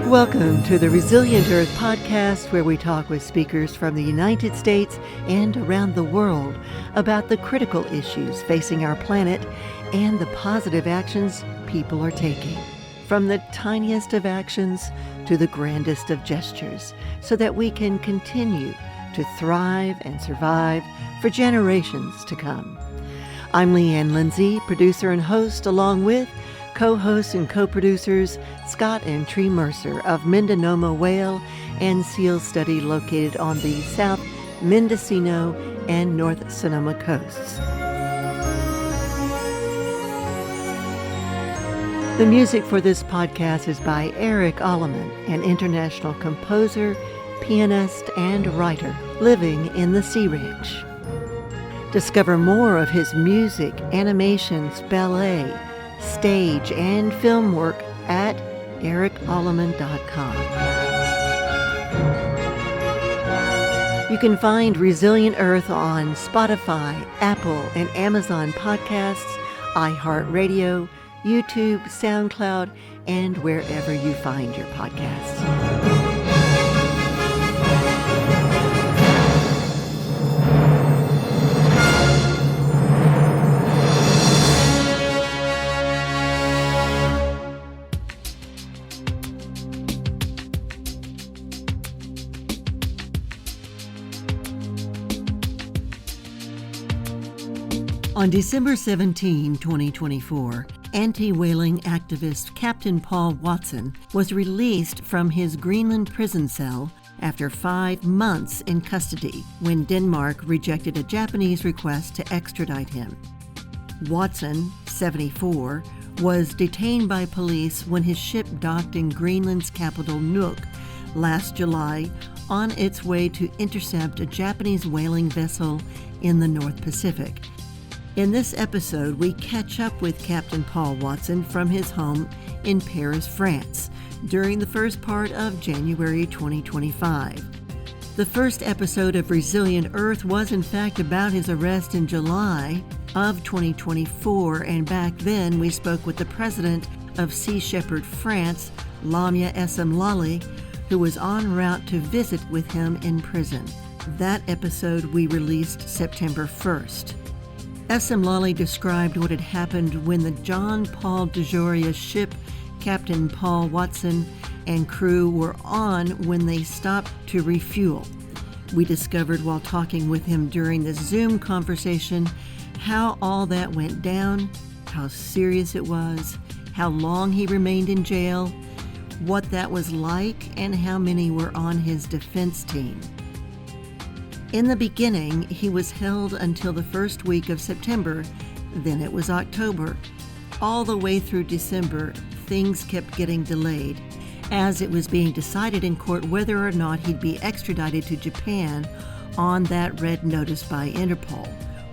Welcome to the Resilient Earth podcast, where we talk with speakers from the United States and around the world about the critical issues facing our planet and the positive actions people are taking, from the tiniest of actions to the grandest of gestures, so that we can continue to thrive and survive for generations to come. I'm Leanne Lindsay, producer and host, along with co-hosts and co-producers Scott and Tree Mercer of Mendocino Whale and Seal Study, located on the South Mendocino and North Sonoma coasts. The music for this podcast is by Eric Alleman, an international composer, pianist, and writer living in the Sea Ridge. Discover more of his music, animations, ballet, stage, and film work at ericalleman.com. You can find Resilient Earth on Spotify, Apple, and Amazon podcasts, iHeartRadio, YouTube, SoundCloud, and wherever you find your podcasts. On December 17, 2024, anti-whaling activist Captain Paul Watson was released from his Greenland prison cell after 5 months in custody when Denmark rejected a Japanese request to extradite him. Watson, 74, was detained by police when his ship docked in Greenland's capital Nuuk last July on its way to intercept a Japanese whaling vessel in the North Pacific. In this episode, we catch up with Captain Paul Watson from his home in Paris, France, during the first part of January 2025. The first episode of Resilient Earth was in fact about his arrest in July of 2024, and back then we spoke with the president of Sea Shepherd France, Lamya Essemlali, who was en route to visit with him in prison. That episode we released September 1st. Essemlali described what had happened when the John Paul DeJoria ship Captain Paul Watson and crew were on when they stopped to refuel. We discovered while talking with him during the Zoom conversation how all that went down, how serious it was, how long he remained in jail, what that was like, and how many were on his defense team. In the beginning, he was held until the first week of September, then it was October. All the way through December, things kept getting delayed, as it was being decided in court whether or not he'd be extradited to Japan on that red notice by Interpol.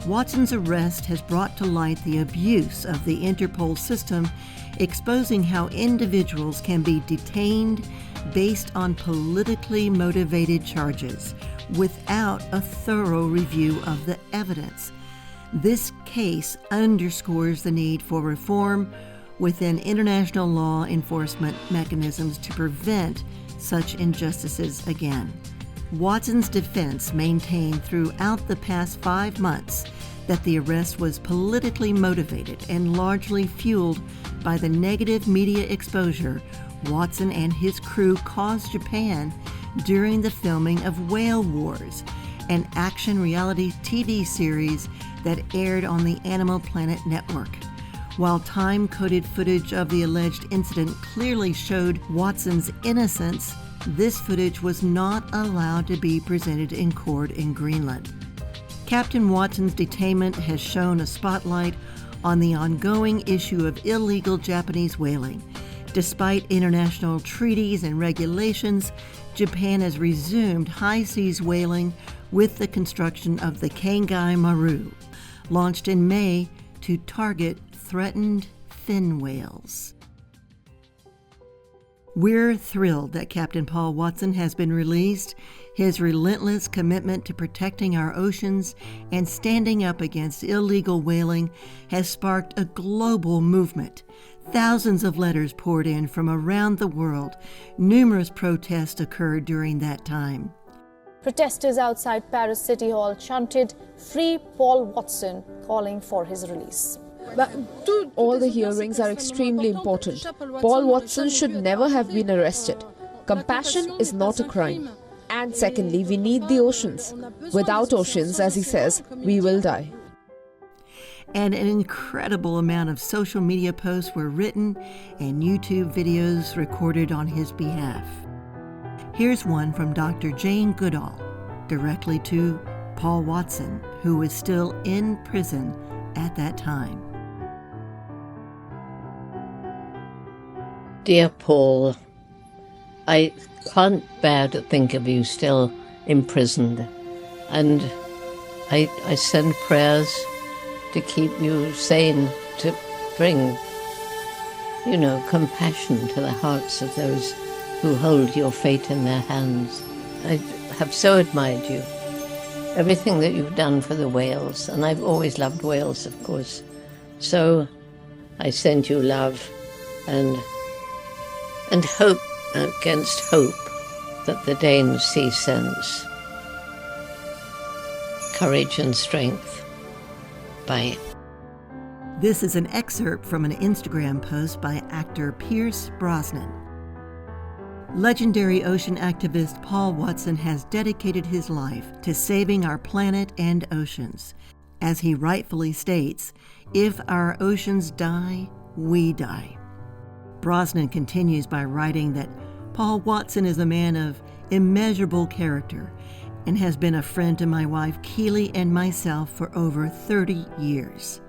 Watson's arrest has brought to light the abuse of the Interpol system, exposing how individuals can be detained based on politically motivated charges without a thorough review of the evidence. This case underscores the need for reform within international law enforcement mechanisms to prevent such injustices again. Watson's defense maintained throughout the past 5 months that the arrest was politically motivated and largely fueled by the negative media exposure Watson and his crew caused Japan during the filming of Whale Wars, an action reality TV series that aired on the Animal Planet network. While time-coded footage of the alleged incident clearly showed Watson's innocence, this footage was not allowed to be presented in court in Greenland. Captain Watson's detainment has shown a spotlight on the ongoing issue of illegal Japanese whaling. Despite international treaties and regulations, Japan has resumed high seas whaling with the construction of the Kangai Maru, launched in May to target threatened fin whales. We're thrilled that Captain Paul Watson has been released. His relentless commitment to protecting our oceans and standing up against illegal whaling has sparked a global movement. Thousands of letters poured in from around the world. Numerous protests occurred during that time. Protesters outside Paris City Hall chanted, "Free Paul Watson," calling for his release. All the hearings are extremely important. Paul Watson should never have been arrested. Compassion is not a crime. And secondly, we need the oceans. Without oceans, as he says, we will die. And an incredible amount of social media posts were written and YouTube videos recorded on his behalf. Here's one from Dr. Jane Goodall, directly to Paul Watson, who was still in prison at that time. Dear Paul, I can't bear to think of you still imprisoned, and I send prayers to keep you sane, to bring, compassion to the hearts of those who hold your fate in their hands. I have so admired you, everything that you've done for the whales, and I've always loved whales, of course. So I send you love and hope against hope that the Danes see sense. Courage and strength. Bye. This is an excerpt from an Instagram post by actor Pierce Brosnan. Legendary ocean activist Paul Watson has dedicated his life to saving our planet and oceans. As he rightfully states, if our oceans die, we die. Brosnan continues by writing that Paul Watson is a man of immeasurable character and has been a friend to my wife Keely and myself for over 30 years.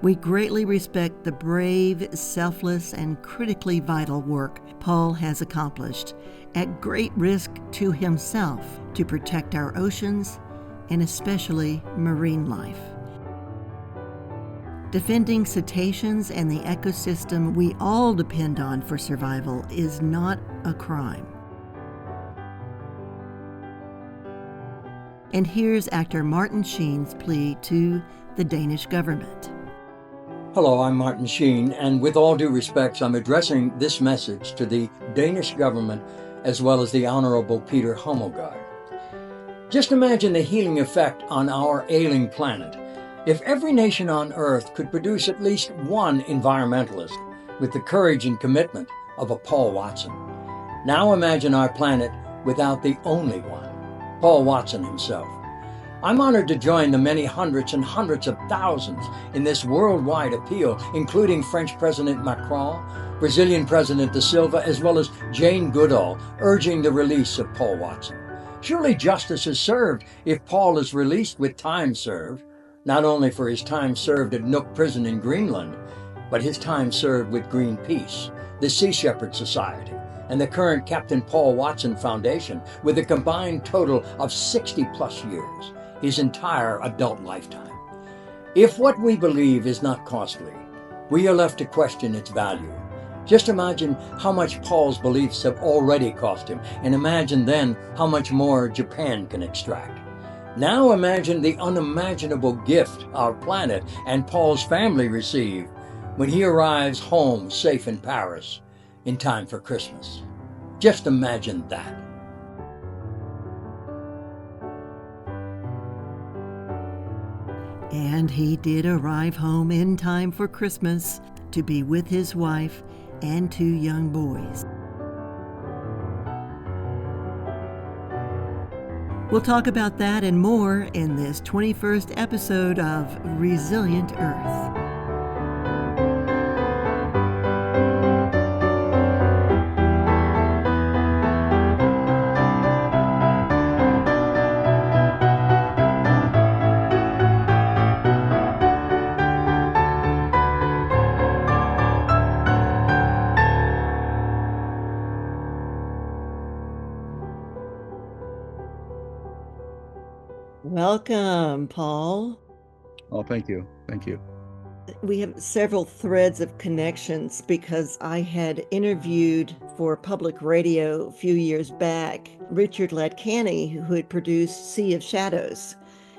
We greatly respect the brave, selfless, and critically vital work Paul has accomplished, at great risk to himself, to protect our oceans and especially marine life. Defending cetaceans and the ecosystem we all depend on for survival is not a crime. And here's actor Martin Sheen's plea to the Danish government. Hello, I'm Martin Sheen, and with all due respects, I'm addressing this message to the Danish government as well as the Honorable Peter Hummelgaard. Just imagine the healing effect on our ailing planet if every nation on Earth could produce at least one environmentalist with the courage and commitment of a Paul Watson. Now imagine our planet without the only one, Paul Watson himself. I'm honored to join the many hundreds and hundreds of thousands in this worldwide appeal, including French President Macron, Brazilian President da Silva, as well as Jane Goodall, urging the release of Paul Watson. Surely justice is served if Paul is released with time served, not only for his time served at Nook Prison in Greenland, but his time served with Greenpeace, the Sea Shepherd Society, and the current Captain Paul Watson Foundation, with a combined total of 60-plus years, his entire adult lifetime. If what we believe is not costly, we are left to question its value. Just imagine how much Paul's beliefs have already cost him, and imagine then how much more Japan can extract. Now imagine the unimaginable gift our planet and Paul's family receive when he arrives home safe in Paris in time for Christmas. Just imagine that. And he did arrive home in time for Christmas to be with his wife and 2 young boys. We'll talk about that and more in this 21st episode of Resilient Earth. Welcome, Paul. Oh, thank you. Thank you. We have several threads of connections because I had interviewed for public radio a few years back Richard Latcani, who had produced Sea of Shadows.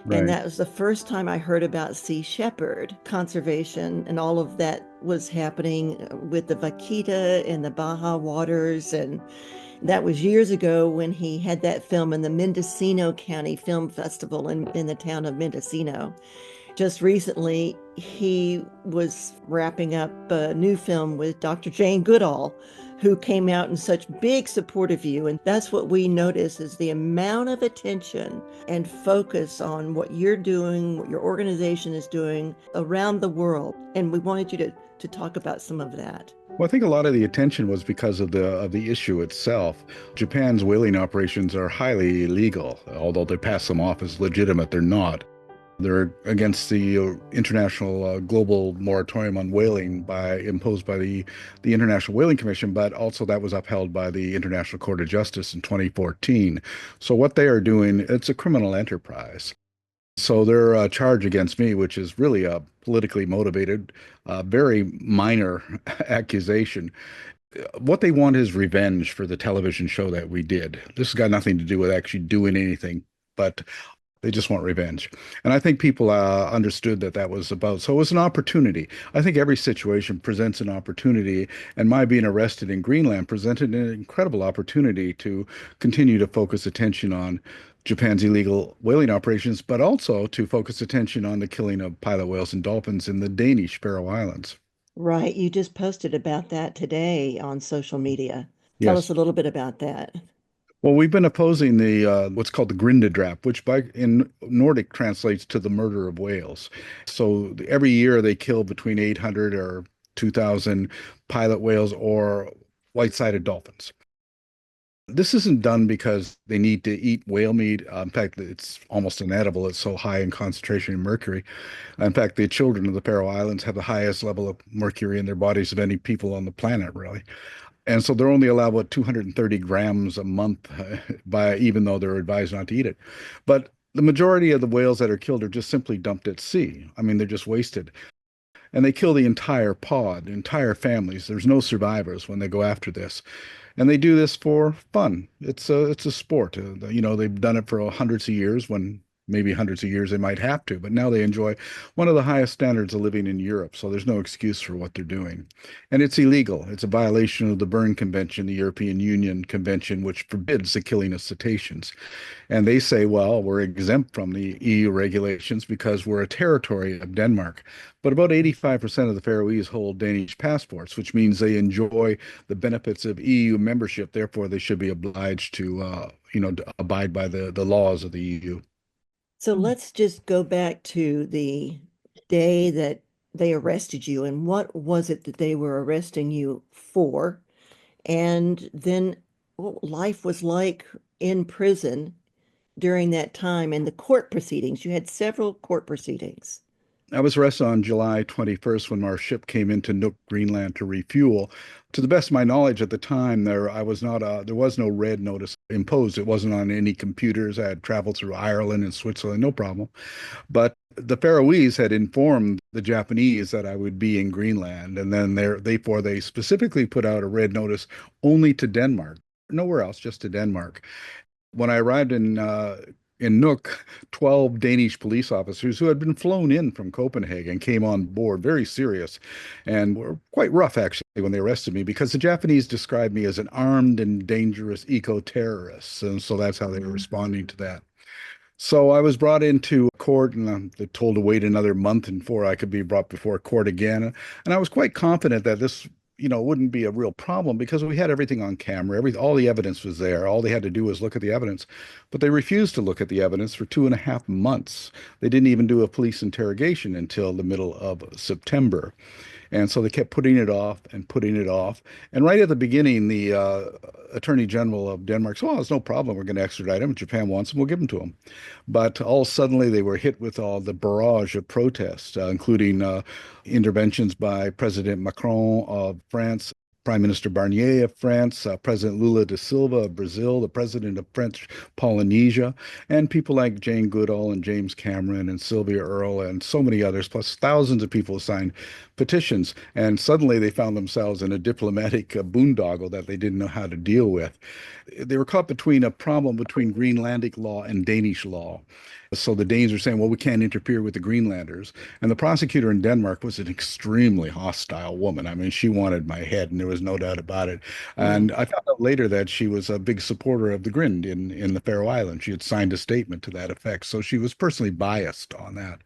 And Right. that was the first time I heard about sea shepherd conservation and all of that was happening with the vaquita in the Baja waters. And that was years ago when he had that film in the Mendocino County Film Festival in the town of Mendocino. Just recently, he was wrapping up a new film with Dr. Jane Goodall, who came out in such big support of you. And that's what we notice is the amount of attention and focus on what you're doing, what your organization is doing around the world. And we wanted you to talk about some of that. Well, I think a lot of the attention was because of the issue itself. Japan's whaling operations are highly illegal, although they pass them off as legitimate. They're not. They're against the international global moratorium on whaling imposed by the International Whaling Commission, but also that was upheld by the International Court of Justice in 2014. So what they are doing, it's a criminal enterprise. So their charge against me, which is really a politically motivated, very minor accusation, what they want is revenge for the television show that we did. This has got nothing to do with actually doing anything, but they just want revenge. And I think people understood that that was about. So it was an opportunity. I think every situation presents an opportunity. And my being arrested in Greenland presented an incredible opportunity to continue to focus attention on Japan's illegal whaling operations, but also to focus attention on the killing of pilot whales and dolphins in the Danish Faroe Islands. Right. You just posted about that today on social media. Tell us Yes. a little bit about that. Well, we've been opposing the what's called the Grindadrap, which in Nordic translates to the murder of whales. So every year they kill between 800 or 2,000 pilot whales or white-sided dolphins. This isn't done because they need to eat whale meat. In fact, it's almost inedible. It's so high in concentration of mercury. In fact, the children of the Faroe Islands have the highest level of mercury in their bodies of any people on the planet, really. And so they're only allowed about 230 grams a month even though they're advised not to eat it. But the majority of the whales that are killed are just simply dumped at sea. I mean, they're just wasted. And they kill the entire pod, entire families. There's no survivors when they go after this. And they do this for fun. It's a sport. They've done it for hundreds of years when maybe hundreds of years they might have to, but now they enjoy one of the highest standards of living in Europe, so there's no excuse for what they're doing. And it's illegal. It's a violation of the Berne Convention, the European Union Convention, which forbids the killing of cetaceans. And they say, well, we're exempt from the EU regulations because we're a territory of Denmark. But about 85% of the Faroese hold Danish passports, which means they enjoy the benefits of EU membership. Therefore, they should be obliged to abide by the laws of the EU. So let's just go back to the day that they arrested you and what was it that they were arresting you for? And then what life was like in prison during that time and the court proceedings. You had several court proceedings. I was arrested on July 21st when our ship came into Nook, Greenland to refuel. To the best of my knowledge at the time, there was no red notice imposed. It wasn't on any computers. I had traveled through Ireland and Switzerland, no problem. But the Faroese had informed the Japanese that I would be in Greenland, and then therefore they specifically put out a red notice only to Denmark, nowhere else, just to Denmark. When I arrived in Nuuk, 12 Danish police officers who had been flown in from Copenhagen came on board, very serious, and were quite rough, actually, when they arrested me, because the Japanese described me as an armed and dangerous eco-terrorist. And so that's how they were responding to that. So I was brought into court and they're told to wait another month before I could be brought before court again. And I was quite confident that this wouldn't be a real problem because we had everything on camera. All the evidence was there. All they had to do was look at the evidence. But they refused to look at the evidence for 2.5 months. They didn't even do a police interrogation until the middle of September. And so they kept putting it off and putting it off. And right at the beginning, the Attorney General of Denmark said, well, it's no problem. We're going to extradite him. If Japan wants him, we'll give him to him. But all suddenly they were hit with all the barrage of protests, including interventions by President Macron of France, Prime Minister Barnier of France, President Lula da Silva of Brazil, the President of French Polynesia, and people like Jane Goodall and James Cameron and Sylvia Earle and so many others, plus thousands of people signed petitions. And suddenly they found themselves in a diplomatic boondoggle that they didn't know how to deal with. They were caught between a problem between Greenlandic law and Danish law. So the Danes are saying, well, we can't interfere with the Greenlanders. And the prosecutor in Denmark was an extremely hostile woman. I mean, she wanted my head, and there was no doubt about it. And I found out later that she was a big supporter of the Grind in the Faroe Islands. She had signed a statement to that effect. So she was personally biased on that.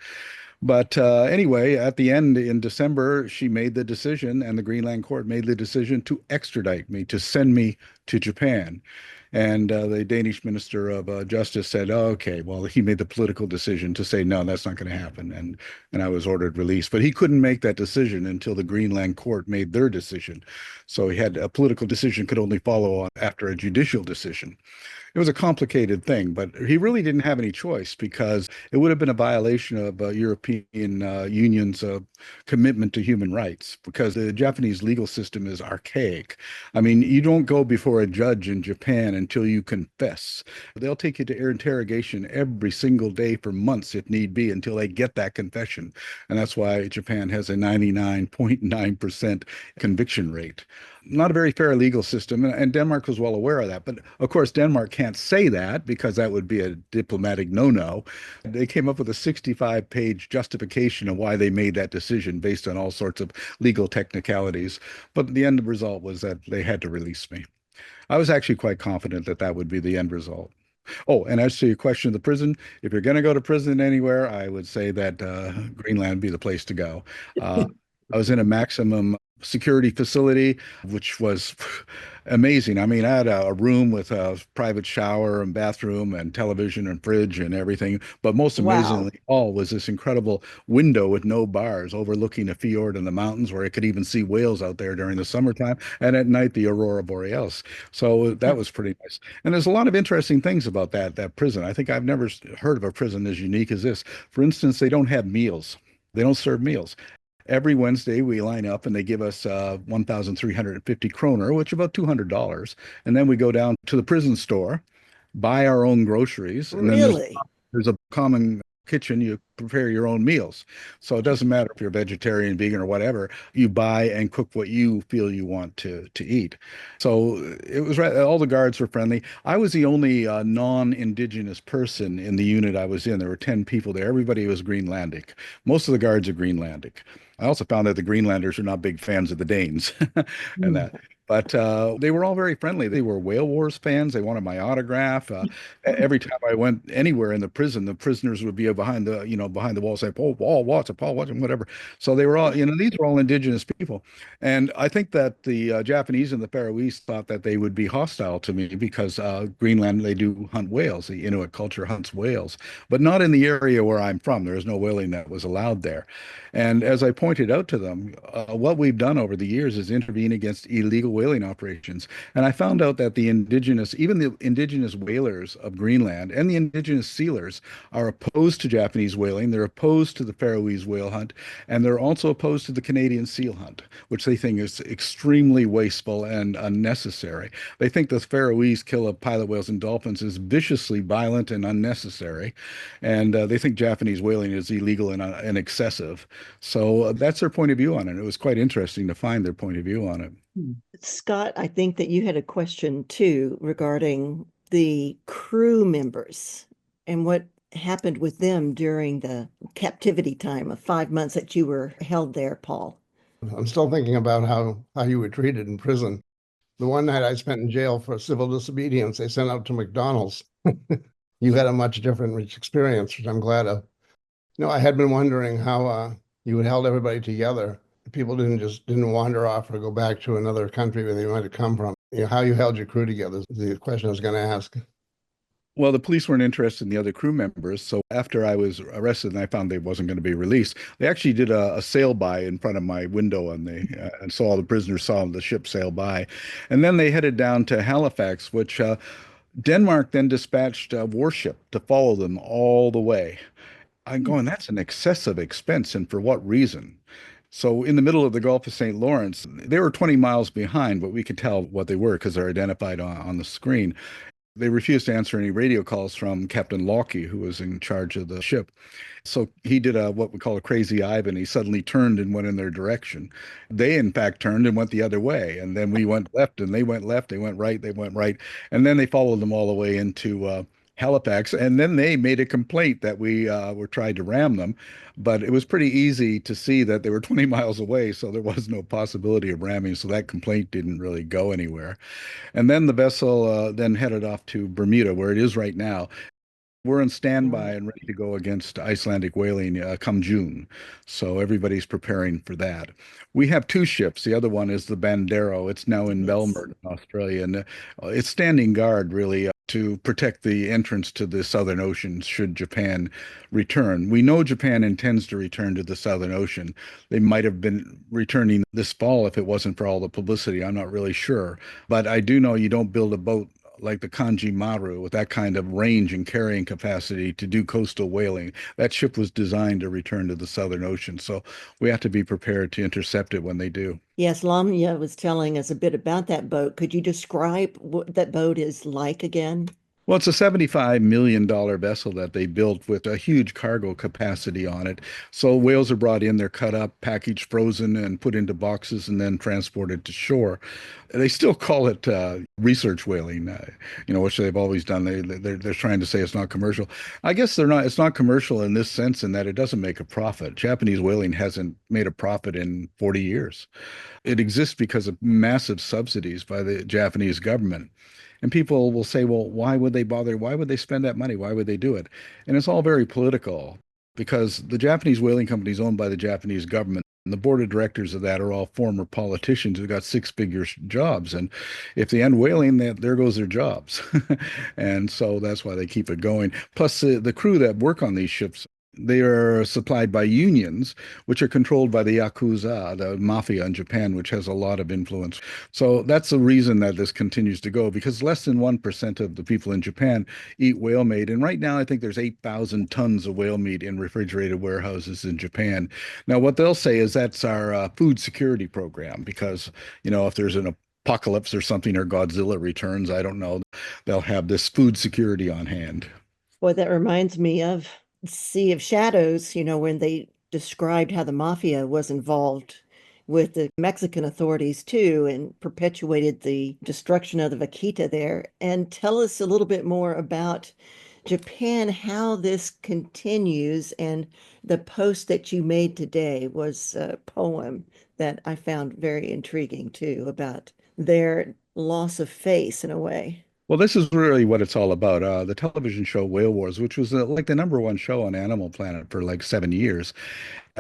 But anyway, at the end in December, she made the decision, and the Greenland court made the decision to extradite me, to send me to Japan. And the Danish Minister of Justice said, oh, okay, well, he made the political decision to say, no, that's not going to happen. And I was ordered released. But he couldn't make that decision until the Greenland court made their decision. So he had a political decision could only follow after a judicial decision. It was a complicated thing, but he really didn't have any choice because it would have been a violation of European Union's commitment to human rights because the Japanese legal system is archaic. I mean, you don't go before a judge in Japan until you confess. They'll take you to interrogation every single day for months if need be until they get that confession. And that's why Japan has a 99.9% conviction rate. Not a very fair legal system, and Denmark was well aware of that. But of course, Denmark can't say that because that would be a diplomatic no-no. They came up with a 65-page justification of why they made that decision based on all sorts of legal technicalities. But the end result was that they had to release me. I was actually quite confident that that would be the end result. Oh, and as to your question of the prison, if you're going to go to prison anywhere, I would say that Greenland would be the place to go. I was in a maximum security facility, which was amazing. I mean, I had a room with a private shower and bathroom and television and fridge and everything. But most amazingly, all was this incredible window with no bars overlooking a fjord in the mountains where I could even see whales out there during the summertime. And at night, the aurora borealis. So that was pretty nice. And there's a lot of interesting things about that prison. I think I've never heard of a prison as unique as this. For instance, they don't have meals. They don't serve meals. Every Wednesday, we line up and they give us 1,350 kroner, which is about $200. And then we go down to the prison store, buy our own groceries. And then there's a common kitchen. You prepare your own meals. So it doesn't matter if you're vegetarian, vegan, or whatever. You buy and cook what you feel you want to eat. So it was right. All the guards were friendly. I was the only non-indigenous person in the unit I was in. There were 10 people there. Everybody was Greenlandic. Most of the guards are Greenlandic. I also found that the Greenlanders are not big fans of the Danes and that. But they were all very friendly. They were Whale Wars fans. They wanted my autograph. Every time I went anywhere in the prison, the prisoners would be behind the wall saying, Paul Watson, whatever. So they were all, these are all indigenous people. And I think that the Japanese and the Faroese thought that they would be hostile to me because Greenland, they do hunt whales. The Inuit culture hunts whales, but not in the area where I'm from. There is no whaling that was allowed there. And as I pointed out to them, what we've done over the years is intervene against illegal whaling operations. And I found out that even the indigenous whalers of Greenland and the indigenous sealers are opposed to Japanese whaling. They're opposed to the Faroese whale hunt, and they're also opposed to the Canadian seal hunt, which they think is extremely wasteful and unnecessary. They think the Faroese kill of pilot whales and dolphins is viciously violent and unnecessary, and they think Japanese whaling is illegal and excessive. So that's their point of view on it. It was quite interesting to find their point of view on it. Scott, I think that you had a question too regarding the crew members and what happened with them during the captivity time of 5 months that you were held there, Paul. I'm still thinking about how you were treated in prison. The one night I spent in jail for civil disobedience, they sent out to McDonald's. You had a much different rich experience, which I'm glad of. I had been wondering how you had held everybody together. People didn't wander off or go back to another country where they might have come from. How you held your crew together is the question I was going to ask. Well, the police weren't interested in the other crew members. So after I was arrested and I found they wasn't going to be released, they actually did a sail by in front of my window and so all the prisoners saw the ship sail by. And then they headed down to Halifax, which Denmark then dispatched a warship to follow them all the way. I'm going, that's an excessive expense, and for what reason? So in the middle of the Gulf of St. Lawrence, they were 20 miles behind, but we could tell what they were because they're identified on the screen. They refused to answer any radio calls from Captain Lockie, who was in charge of the ship. So he did what we call a crazy Ivan. He suddenly turned and went in their direction. They, in fact, turned and went the other way. And then we went left, and they went left. They went right. They went right. And then they followed them all the way into Halifax. And then they made a complaint that we were trying to ram them. But it was pretty easy to see that they were 20 miles away, so there was no possibility of ramming. So that complaint didn't really go anywhere. And then the vessel then headed off to Bermuda, where it is right now. We're on standby and ready to go against Icelandic whaling come June. So everybody's preparing for that. We have two ships. The other one is the Bandero. It's now in Melbourne, Australia, and it's standing guard, really, to protect the entrance to the Southern Ocean should Japan return. We know Japan intends to return to the Southern Ocean. They might have been returning this fall if it wasn't for all the publicity. I'm not really sure. But I do know you don't build a boat like the Kanji Maru with that kind of range and carrying capacity to do coastal whaling. That ship was designed to return to the Southern Ocean. So we have to be prepared to intercept it when they do. Yes, Lamya was telling us a bit about that boat. Could you describe what that boat is like again? Well, it's a $75 million vessel that they built with a huge cargo capacity on it. So whales are brought in, they're cut up, packaged, frozen, and put into boxes and then transported to shore. They still call it research whaling, which they've always done. They're trying to say it's not commercial. I guess they're not. It's not commercial in this sense in that it doesn't make a profit. Japanese whaling hasn't made a profit in 40 years. It exists because of massive subsidies by the Japanese government. And people will say, well, why would they bother? Why would they spend that money? Why would they do it? And it's all very political because the Japanese whaling company is owned by the Japanese government. And the board of directors of that are all former politicians who got six-figure jobs. And if they end whaling, there goes their jobs. And so that's why they keep it going. Plus, the crew that work on these ships, they are supplied by unions, which are controlled by the Yakuza, the mafia in Japan, which has a lot of influence. So that's the reason that this continues to go, because less than 1% of the people in Japan eat whale meat. And right now, I think there's 8,000 tons of whale meat in refrigerated warehouses in Japan. Now, what they'll say is that's our food security program, because, if there's an apocalypse or something or Godzilla returns, I don't know, they'll have this food security on hand. Well, that reminds me of Sea of Shadows, when they described how the mafia was involved with the Mexican authorities too and perpetuated the destruction of the vaquita there. And tell us a little bit more about Japan, how this continues. And the post that you made today was a poem that I found very intriguing too, about their loss of face in a way. Well, this is really what it's all about. The television show Whale Wars, which was like the #1 show on Animal Planet for like 7 years,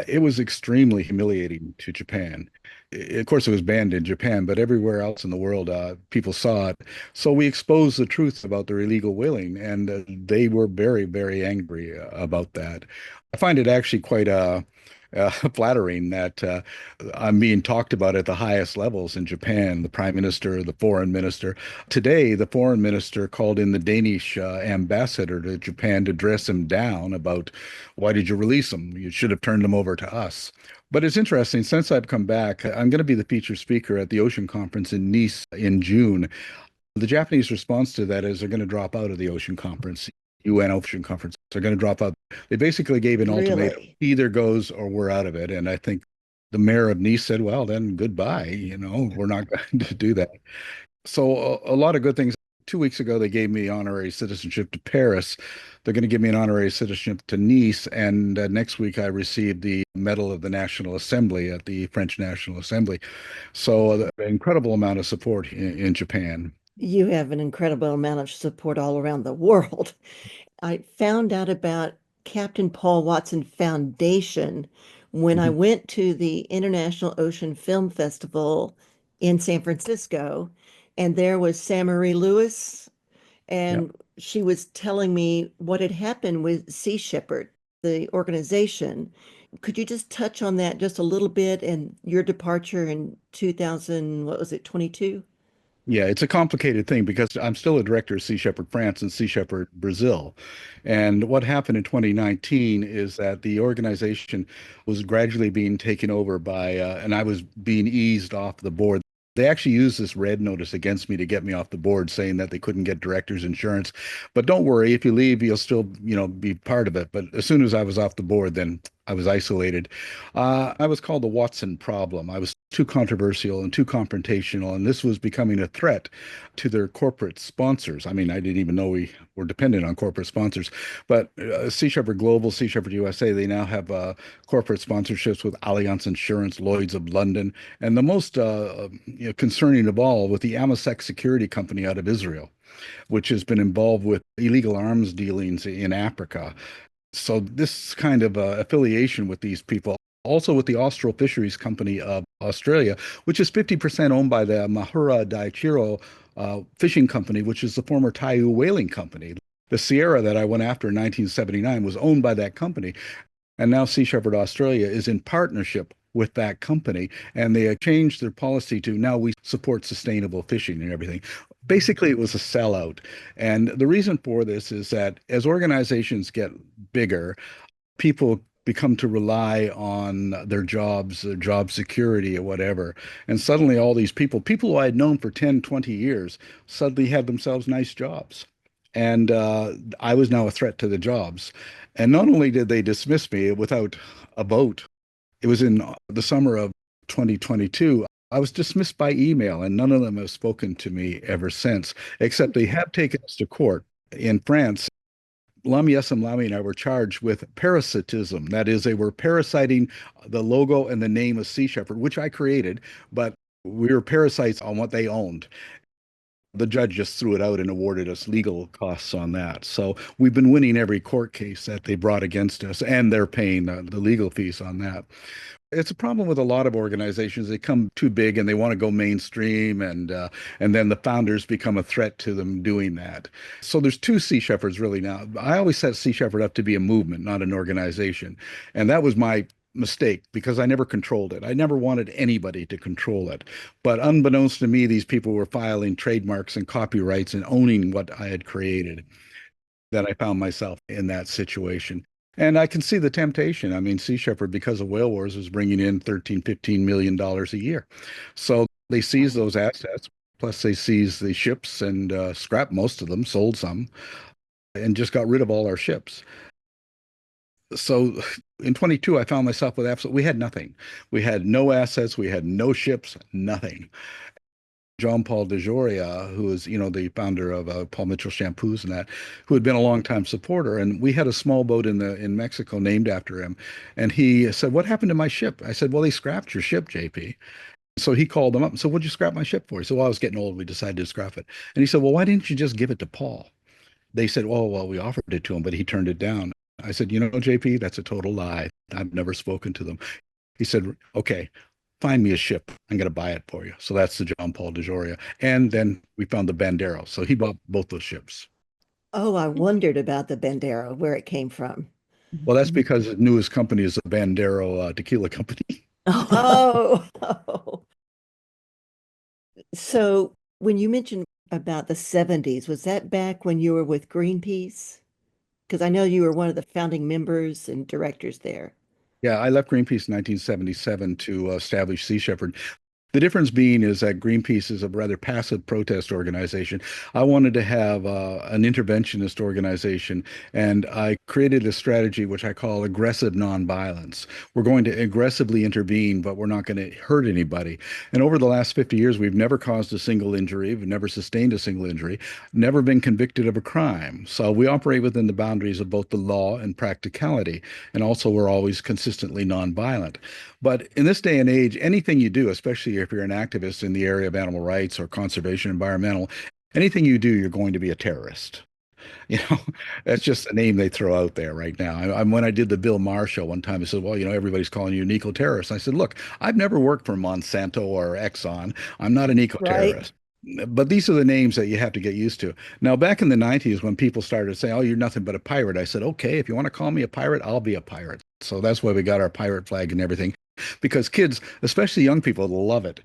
it was extremely humiliating to Japan. Of course, it was banned in Japan, but everywhere else in the world, people saw it. So we exposed the truth about their illegal whaling, and they were very, very angry about that. I find it actually quite flattering that I'm being talked about at the highest levels in Japan, the prime minister, the foreign minister. Today, the foreign minister called in the Danish ambassador to Japan to dress him down about why did you release him? You should have turned him over to us. But it's interesting, since I've come back, I'm going to be the featured speaker at the Ocean Conference in Nice in June. The Japanese response to that is they're going to drop out of the Ocean Conference. UN Ocean Conference. They're going to drop out. They basically gave an ultimatum. Really? Either goes or we're out of it. And I think the mayor of Nice said, well, then goodbye. We're not going to do that. So a lot of good things. 2 weeks ago, they gave me honorary citizenship to Paris. They're going to give me an honorary citizenship to Nice. And next week, I received the Medal of the National Assembly at the French National Assembly. So an incredible amount of support in Japan. You have an incredible amount of support all around the world. I found out about Captain Paul Watson Foundation when I went to the International Ocean Film Festival in San Francisco, and there was Sam Marie Lewis, and she was telling me what had happened with Sea Shepherd, the organization. Could you just touch on that just a little bit and your departure in 2000, what was it, 22? Yeah, it's a complicated thing because I'm still a director of Sea Shepherd France and Sea Shepherd Brazil. And what happened in 2019 is that the organization was gradually being taken over by, and I was being eased off the board. They actually used this red notice against me to get me off the board, saying that they couldn't get director's insurance. But don't worry, if you leave, you'll still, be part of it. But as soon as I was off the board, then I was isolated. I was called the Watson problem. I was too controversial and too confrontational, and this was becoming a threat to their corporate sponsors. I mean, I didn't even know we were dependent on corporate sponsors. But Sea Shepherd Global, Sea Shepherd USA, they now have corporate sponsorships with Allianz Insurance, Lloyd's of London, and the most concerning of all, with the Amasek Security Company out of Israel, which has been involved with illegal arms dealings in Africa. So this kind of affiliation with these people, also with the Austral Fisheries Company of Australia, which is 50% owned by the Mahura Daiichiro Fishing Company, which is the former Taiyu Whaling Company. The Sierra that I went after in 1979 was owned by that company. And now Sea Shepherd Australia is in partnership with that company, and they changed their policy to now we support sustainable fishing and everything. Basically, it was a sellout. And the reason for this is that as organizations get bigger, people become to rely on their jobs, their job security or whatever. And suddenly all these people who I had known for 10, 20 years, suddenly had themselves nice jobs. And I was now a threat to the jobs. And not only did they dismiss me without a vote, it was in the summer of 2022. I was dismissed by email, and none of them have spoken to me ever since, except they have taken us to court in France. Lamya, Essemlali, and I were charged with parasitism. That is, they were parasiting the logo and the name of Sea Shepherd, which I created, but we were parasites on what they owned. The judge just threw it out and awarded us legal costs on that. So we've been winning every court case that they brought against us, and they're paying the legal fees on that. It's a problem with a lot of organizations. They come too big and they want to go mainstream, and then the founders become a threat to them doing that. So there's two Sea Shepherds really now. I always set Sea Shepherd up to be a movement, not an organization, and that was my mistake because I never controlled it. I never wanted anybody to control it. But unbeknownst to me, these people were filing trademarks and copyrights and owning what I had created. That I found myself in that situation. And I can see the temptation. I mean, Sea Shepherd, because of whale wars, is bringing in $13-15 million a year. So they seized those assets, plus they seized the ships and scrapped most of them, sold some, and just got rid of all our ships. So in 22, I found myself with we had nothing. We had no assets. We had no ships, nothing. Jean-Paul DeJoria, who is, the founder of Paul Mitchell Shampoos and that, who had been a longtime supporter. And we had a small boat in Mexico named after him. And he said, "What happened to my ship?" I said, "Well, they scrapped your ship, JP." So he called them up and said, "What'd you scrap my ship for?" He said, "Well, I was getting old. We decided to scrap it." And he said, "Well, why didn't you just give it to Paul?" They said, "Oh, well, we offered it to him, but he turned it down." I said, "JP, that's a total lie. I've never spoken to them." He said, "Okay, find me a ship. I'm going to buy it for you." So that's the Jean-Paul DeJoria. And then we found the Bandero. So he bought both those ships. Oh, I wondered about the Bandero, where it came from. Well, that's because his newest company is the Bandero Tequila Company. Oh. So when you mentioned about the 70s, was that back when you were with Greenpeace? Because I know you were one of the founding members and directors there. Yeah, I left Greenpeace in 1977 to establish Sea Shepherd. The difference being is that Greenpeace is a rather passive protest organization. I wanted to have an interventionist organization, and I created a strategy which I call aggressive nonviolence. We're going to aggressively intervene, but we're not going to hurt anybody. And over the last 50 years, we've never caused a single injury. We've never sustained a single injury, never been convicted of a crime. So we operate within the boundaries of both the law and practicality. And also, we're always consistently nonviolent. But in this day and age, anything you do, especially if you're an activist in the area of animal rights or conservation, environmental, anything you do, you're going to be a terrorist. That's just the name they throw out there right now. When I did the Bill Maher show one time, they said, "Well, everybody's calling you an eco-terrorist." I said, "Look, I've never worked for Monsanto or Exxon. I'm not an eco-terrorist." Right. But these are the names that you have to get used to. Now, back in the 90s, when people started saying, "Oh, you're nothing but a pirate," I said, "Okay, if you want to call me a pirate, I'll be a pirate." So that's why we got our pirate flag and everything. Because kids, especially young people, love it.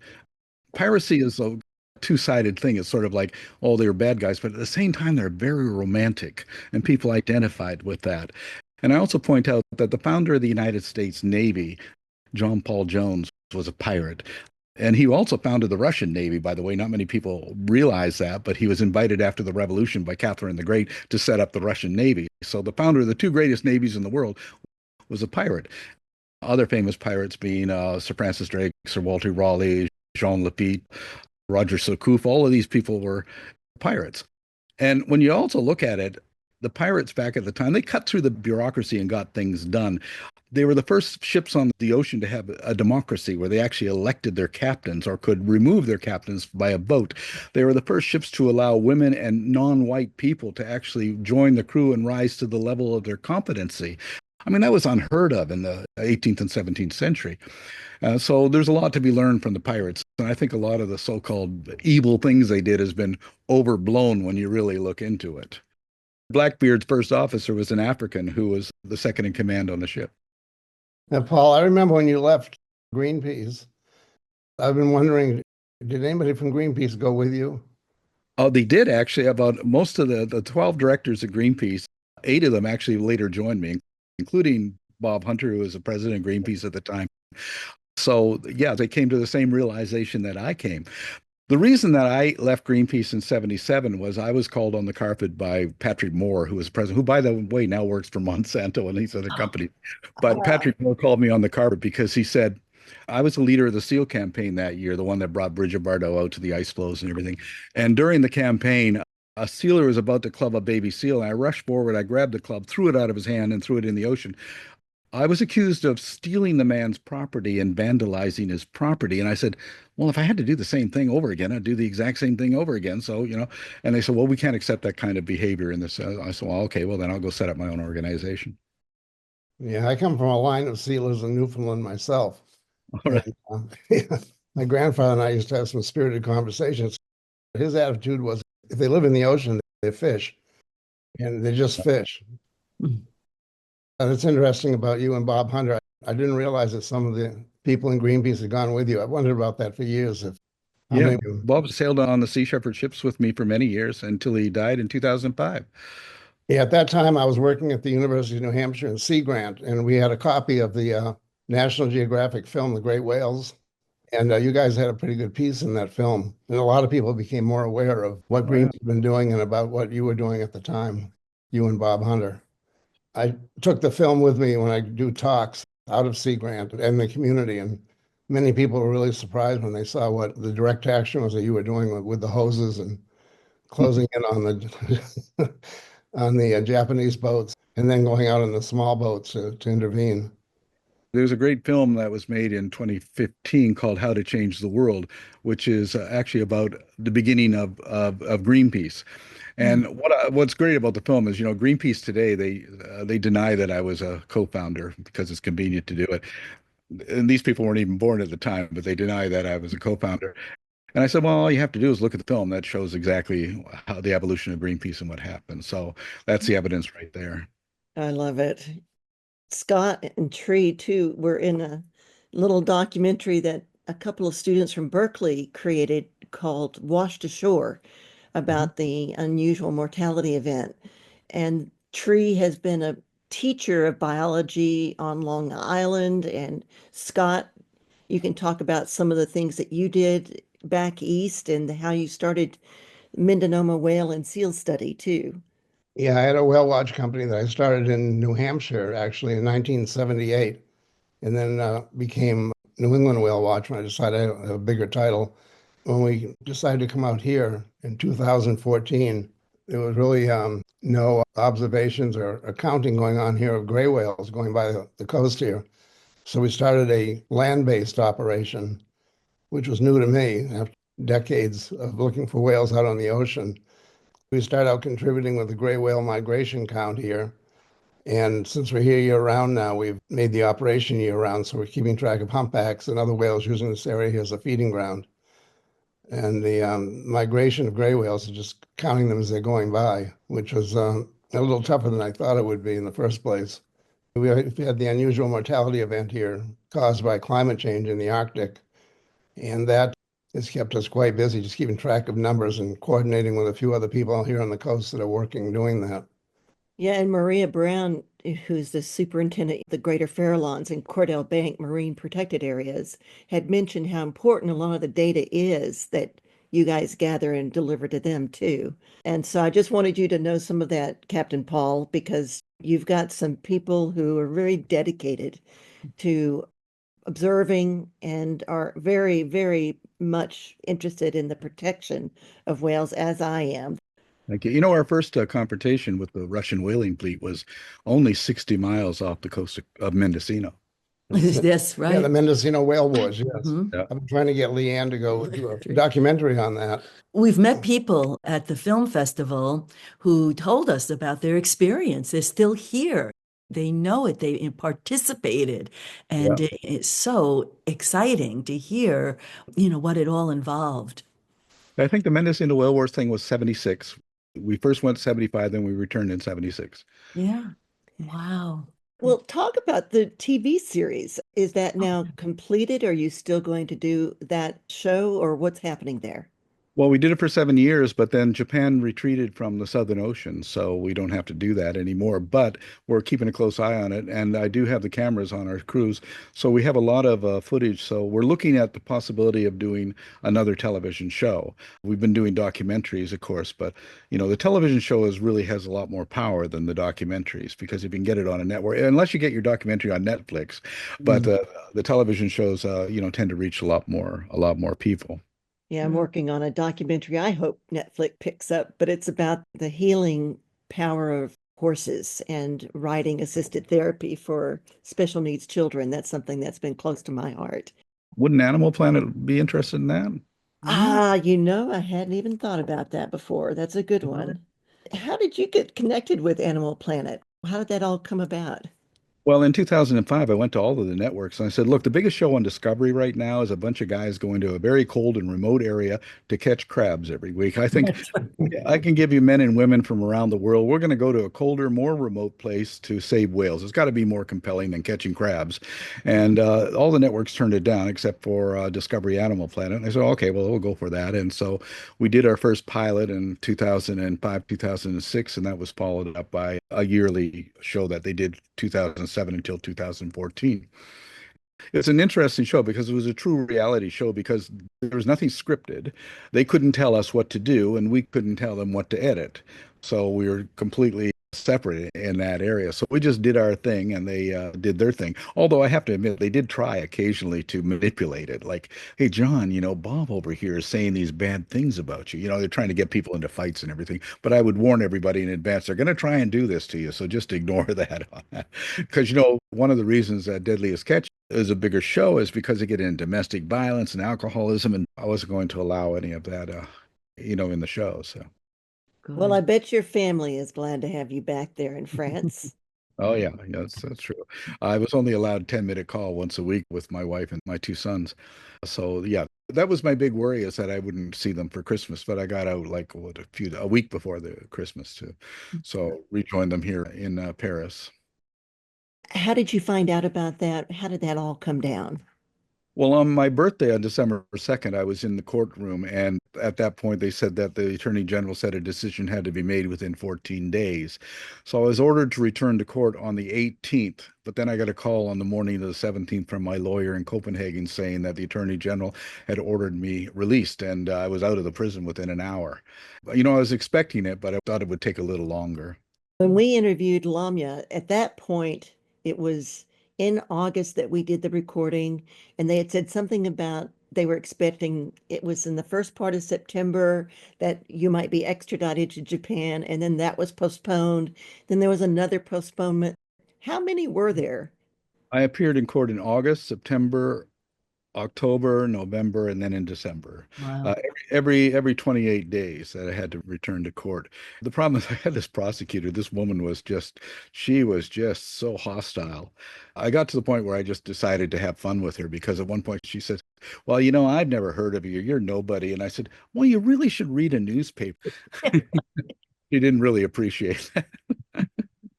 Piracy is a two-sided thing. It's sort of like, oh, they're bad guys, but at the same time, they're very romantic, and people identified with that. And I also point out that the founder of the United States Navy, John Paul Jones, was a pirate. And he also founded the Russian Navy, by the way. Not many people realize that, but he was invited after the revolution by Catherine the Great to set up the Russian Navy. So the founder of the two greatest navies in the world was a pirate. Other famous pirates being Sir Francis Drake, Sir Walter Raleigh, Jean Lafitte, Roger Surcouf. All of these people were pirates. And when you also look at it, the pirates back at the time, they cut through the bureaucracy and got things done. They were the first ships on the ocean to have a democracy where they actually elected their captains or could remove their captains by a vote. They were the first ships to allow women and non-white people to actually join the crew and rise to the level of their competency. I mean, that was unheard of in the 18th and 17th century. So there's a lot to be learned from the pirates. And I think a lot of the so-called evil things they did has been overblown when you really look into it. Blackbeard's first officer was an African who was the second in command on the ship. Now, Paul, I remember when you left Greenpeace, I've been wondering, did anybody from Greenpeace go with you? Oh, they did actually. About most of the 12 directors of Greenpeace, 8 of them actually later joined me, including Bob Hunter, who was the president of Greenpeace at the time. So, yeah, they came to the same realization that I came. The reason that I left Greenpeace in 77 was I was called on the carpet by Patrick Moore, who was president, who, by the way, now works for Monsanto and these other companies. But Patrick Moore called me on the carpet because he said, I was the leader of the SEAL campaign that year, the one that brought Bridget Bardot out to the ice floes and everything. And during the campaign, a sealer was about to club a baby seal, and I rushed forward, I grabbed the club, threw it out of his hand, and threw it in the ocean. I was accused of stealing the man's property and vandalizing his property. And I said, well, if I had to do the same thing over again, I'd do the exact same thing over again. So, and they said, well, we can't accept that kind of behavior in this. I said, well, okay, well, then I'll go set up my own organization. Yeah, I come from a line of sealers in Newfoundland myself. All right. And, my grandfather and I used to have some spirited conversations. His attitude was, if they live in the ocean, they fish. And they just fish. And it's interesting about you and Bob Hunter. I didn't realize that some of the people in Greenpeace had gone with you. I wondered about that for years. Yeah, Bob sailed on the Sea Shepherd ships with me for many years until he died in 2005. Yeah, at that time, I was working at the University of New Hampshire in Sea Grant, and we had a copy of the National Geographic film, The Great Whales. And you guys had a pretty good piece in that film. And a lot of people became more aware of what Greenpeace had been doing and about what you were doing at the time, you and Bob Hunter. I took the film with me when I do talks out of Sea Grant and the community, and many people were really surprised when they saw what the direct action was that you were doing with the hoses and closing in on the on the Japanese boats and then going out in the small boats to intervene. There's a great film that was made in 2015 called How to Change the World, which is actually about the beginning of Greenpeace. And what's great about the film is, Greenpeace today, they deny that I was a co-founder because it's convenient to do it. And these people weren't even born at the time, but they deny that I was a co-founder. And I said, well, all you have to do is look at the film. That shows exactly how the evolution of Greenpeace and what happened. So that's the evidence right there. I love it. Scott and Tree, too, were in a little documentary that a couple of students from Berkeley created called Washed Ashore, about the unusual mortality event. And Tree has been a teacher of biology on Long Island. And Scott, you can talk about some of the things that you did back east and how you started Mindanoma whale and seal study too. Yeah, I had a whale watch company that I started in New Hampshire, actually, in 1978, and then became New England Whale Watch when I decided I had a bigger title. When we decided to come out here in 2014, there was really no observations or accounting going on here of gray whales going by the coast here. So we started a land-based operation, which was new to me after decades of looking for whales out on the ocean. We started out contributing with the gray whale migration count here. And since we're here year-round now, we've made the operation year-round, so we're keeping track of humpbacks and other whales using this area here as a feeding ground. And the migration of gray whales is just counting them as they're going by, which was a little tougher than I thought it would be in the first place. We had the unusual mortality event here caused by climate change in the Arctic, and that has kept us quite busy, just keeping track of numbers and coordinating with a few other people here on the coast that are working doing that. Yeah, and Maria Brown who's the superintendent of the Greater Farallones and Cordell Bank Marine Protected Areas, had mentioned how important a lot of the data is that you guys gather and deliver to them too. And so I just wanted you to know some of that, Captain Paul, because you've got some people who are very dedicated to observing and are very, very much interested in the protection of whales, as I am. Thank you. You know, our first confrontation with the Russian whaling fleet was only 60 miles off the coast of Mendocino. Yes, right. Yeah, the Mendocino whale wars. Yes. Mhm. Yeah. I've been trying to get Leanne to go do a documentary on that. We've met people at the film festival who told us about their experience. They're still here. They know it. They participated. And it's so exciting to hear, what it all involved. I think the Mendocino Whale Wars thing was 76. We first went 75, then we returned in 76. Yeah. Wow. Well, talk about the TV series. Is that now completed? Are you still going to do that show, or what's happening there? Well, we did it for 7 years, but then Japan retreated from the Southern Ocean, so we don't have to do that anymore. But we're keeping a close eye on it, and I do have the cameras on our cruise, so we have a lot of footage. So we're looking at the possibility of doing another television show. We've been doing documentaries, of course, but the television show really has a lot more power than the documentaries because you can get it on a network, unless you get your documentary on Netflix. But the television shows, tend to reach a lot more people. Yeah, I'm working on a documentary I hope Netflix picks up, but it's about the healing power of horses and riding assisted therapy for special needs children. That's something that's been close to my heart. Wouldn't Animal Planet be interested in that? I hadn't even thought about that before. That's a good one. How did you get connected with Animal Planet? How did that all come about? Well, in 2005, I went to all of the networks and I said, look, the biggest show on Discovery right now is a bunch of guys going to a very cold and remote area to catch crabs every week. I think I can give you men and women from around the world. We're going to go to a colder, more remote place to save whales. It's got to be more compelling than catching crabs. And all the networks turned it down except for Discovery Animal Planet. And I said, okay, well, we'll go for that. And so we did our first pilot in 2005, 2006, and that was followed up by a yearly show that they did 2007 until 2014. It's an interesting show because it was a true reality show because there was nothing scripted. They couldn't tell us what to do and we couldn't tell them what to edit. So we were completely separate in that area. So we just did our thing and they did their thing. Although I have to admit, they did try occasionally to manipulate it. Like, hey, John, Bob over here is saying these bad things about you. They're trying to get people into fights and everything. But I would warn everybody in advance, they're going to try and do this to you. So just ignore that. Because, one of the reasons that Deadliest Catch is a bigger show is because they get into domestic violence and alcoholism. And I wasn't going to allow any of that, in the show. So. Well, I bet your family is glad to have you back there in France. Oh yeah, that's true. I was only allowed 10-minute call once a week with my wife and my two sons. So yeah, that was my big worry is that I wouldn't see them for Christmas, but I got out like a week before the Christmas too. So rejoined them here in Paris. How did you find out about that? How did that all come down? Well, on my birthday on December 2nd, I was in the courtroom, and at that point, they said that the Attorney General said a decision had to be made within 14 days. So I was ordered to return to court on the 18th, but then I got a call on the morning of the 17th from my lawyer in Copenhagen saying that the Attorney General had ordered me released, and I was out of the prison within an hour. I was expecting it, but I thought it would take a little longer. When we interviewed Lamya, at that point, it was in August that we did the recording, and they had said something about they were expecting it was in the first part of September that you might be extradited to Japan, and then that was postponed. Then there was another postponement. How many were there? I appeared in court in August, September, October, November, and then in December. Wow. Every 28 days that I had to return to court. The problem is I had this prosecutor. This woman she was just so hostile. I got to the point where I just decided to have fun with her because at one point she said, well, I've never heard of you. You're nobody. And I said, well, you really should read a newspaper. She didn't really appreciate that.